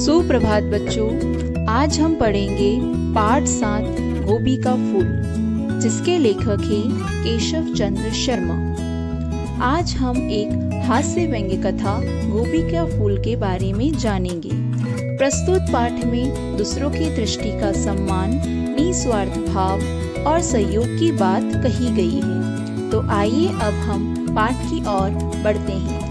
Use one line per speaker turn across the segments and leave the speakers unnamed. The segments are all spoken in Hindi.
सुप्रभात बच्चों, आज हम पढ़ेंगे पाठ 7 गोभी का फूल, जिसके लेखक हैं केशव चंद्र शर्मा। आज हम एक हास्य व्यंग्य कथा गोभी का फूल के बारे में जानेंगे। प्रस्तुत पाठ में दूसरों की दृष्टि का सम्मान, निस्वार्थ भाव और सहयोग की बात कही गई है। तो आइए अब हम पाठ की ओर बढ़ते हैं।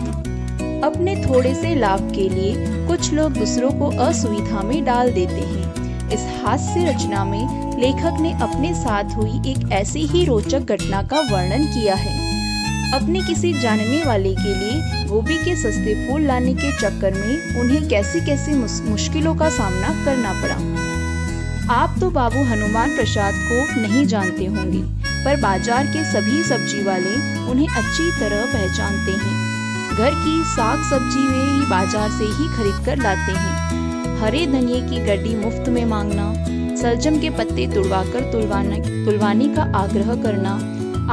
अपने थोड़े से लाभ के लिए कुछ लोग दूसरों को असुविधा में डाल देते हैं। इस हास्य रचना में लेखक ने अपने साथ हुई एक ऐसी ही रोचक घटना का वर्णन किया है। अपने किसी जानने वाले के लिए गोभी के सस्ते फूल लाने के चक्कर में उन्हें कैसी मुश्किलों का सामना करना पड़ा। आप तो बाबू हनुमान प्रसाद को नहीं जानते होंगे, पर बाजार के सभी सब्जी वाले उन्हें अच्छी तरह पहचानते हैं। घर की साग सब्जी वे ही बाजार से ही खरीद कर लाते हैं। हरे धनिये की गड्डी मुफ्त में मांगना, सलजम के पत्ते तुड़वाकर तुलवाने का आग्रह करना,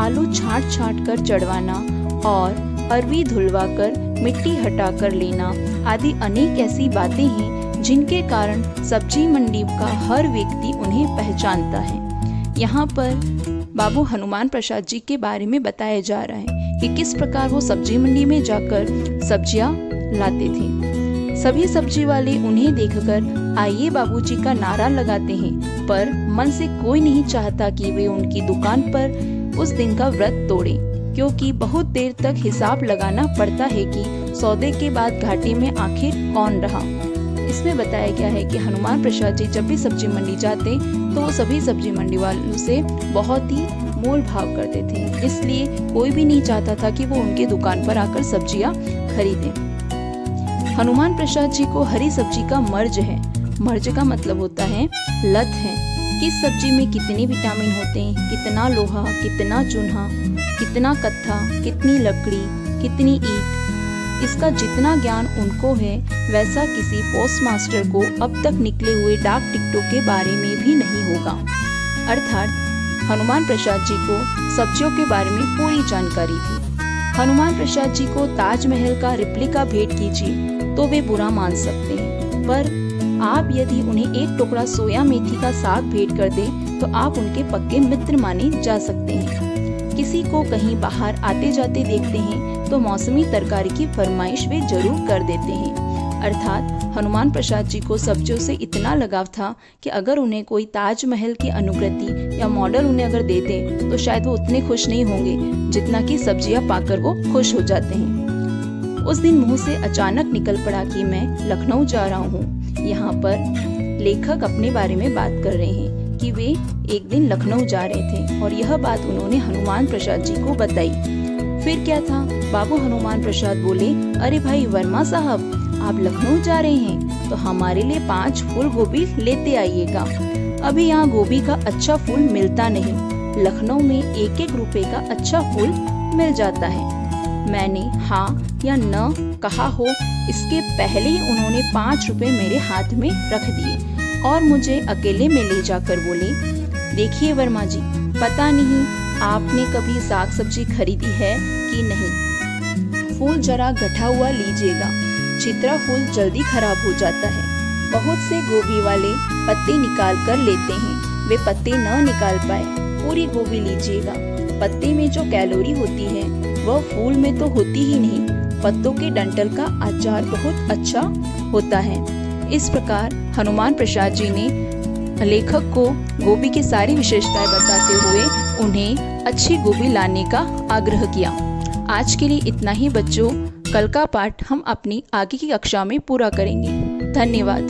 आलू छांट कर चढ़वाना और अरवी धुलवाकर मिट्टी हटा कर लेना आदि अनेक ऐसी बातें हैं जिनके कारण सब्जी मंडी का हर व्यक्ति उन्हें पहचानता है। यहाँ पर बाबू हनुमान प्रसाद जी के बारे में बताया जा रहा है कि किस प्रकार वो सब्जी मंडी में जाकर सब्जियां लाते थे। सभी सब्जी वाले उन्हें देखकर आइए बाबूजी का नारा लगाते हैं, पर मन से कोई नहीं चाहता कि वे उनकी दुकान पर उस दिन का व्रत तोड़े, क्योंकि बहुत देर तक हिसाब लगाना पड़ता है कि सौदे के बाद घाटे में आखिर कौन रहा। इसमें बताया गया है कि हनुमान प्रसाद जी जब भी सब्जी मंडी जाते तो वो सभी सब्जी मंडी वालों से बहुत ही मोल भाव करते थे, इसलिए कोई भी नहीं चाहता था कि वो उनके दुकान पर आकर सब्जियां खरीदें। हनुमान प्रसाद जी को हरी सब्जी का मर्ज है। मर्ज का मतलब होता है लत है। किस सब्जी में कितने विटामिन होते हैं, कितना लोहा, कितना चूना, कितना कत्था, कितनी लकड़ी, कितनी ईंट, इसका जितना ज्ञान उनको है वैसा किसी पोस्ट मास्टर को अब तक निकले हुए डाक टिकटों के बारे में भी नहीं होगा। अर्थात हनुमान प्रसाद जी को सब्जियों के बारे में पूरी जानकारी थी। हनुमान प्रसाद जी को ताजमहल का रिप्लिका भेंट कीजिए तो वे बुरा मान सकते हैं, पर आप यदि उन्हें एक टुकड़ा सोया मेथी का साग भेंट कर दें तो आप उनके पक्के मित्र माने जा सकते हैं। किसी को कहीं बाहर आते जाते देखते हैं तो मौसमी तरकारी की फरमाइश वे जरूर कर देते हैं। अर्थात हनुमान प्रसाद जी को सब्जियों से इतना लगाव था कि अगर उन्हें कोई ताजमहल की अनुकृति या मॉडल उन्हें अगर दे दे तो शायद वो उतने खुश नहीं होंगे जितना कि सब्जियां पाकर वो खुश हो जाते हैं। उस दिन मुंह से अचानक निकल पड़ा कि मैं लखनऊ जा रहा हूँ। यहाँ पर लेखक अपने बारे में बात कर रहे हैं कि वे एक दिन लखनऊ जा रहे थे और यह बात उन्होंने हनुमान प्रसाद जी को बताई। फिर क्या था, बाबू हनुमान प्रसाद बोले, अरे भाई वर्मा साहब, आप लखनऊ जा रहे हैं तो हमारे लिए 5 फूल गोभी लेते आइएगा। अभी यहाँ गोभी का अच्छा फूल मिलता नहीं, लखनऊ में 1-1 रुपए का अच्छा फूल मिल जाता है। मैंने हाँ या न कहा हो इसके पहले ही उन्होंने 5 रुपए मेरे हाथ में रख दिए और मुझे अकेले में ले जाकर बोले, देखिए वर्मा जी, पता नहीं आपने कभी साग सब्जी खरीदी है कि नहीं, फूल जरा गठा हुआ लीजिएगा, चित्रा फूल जल्दी खराब हो जाता है। बहुत से गोभी वाले पत्ते निकाल कर लेते हैं, वे पत्ते न निकाल पाए, पूरी गोभी लीजिएगा। पत्ते में जो कैलोरी होती है वह फूल में तो होती ही नहीं, पत्तों के डंठल का अचार बहुत अच्छा होता है। इस प्रकार हनुमान प्रसाद जी ने लेखक को गोभी की सारी विशेषताएं बताते हुए उन्हें अच्छी गोभी लाने का आग्रह किया। आज के लिए इतना ही बच्चों, कल का पाठ हम अपनी आगे की कक्षा में पूरा करेंगे। धन्यवाद।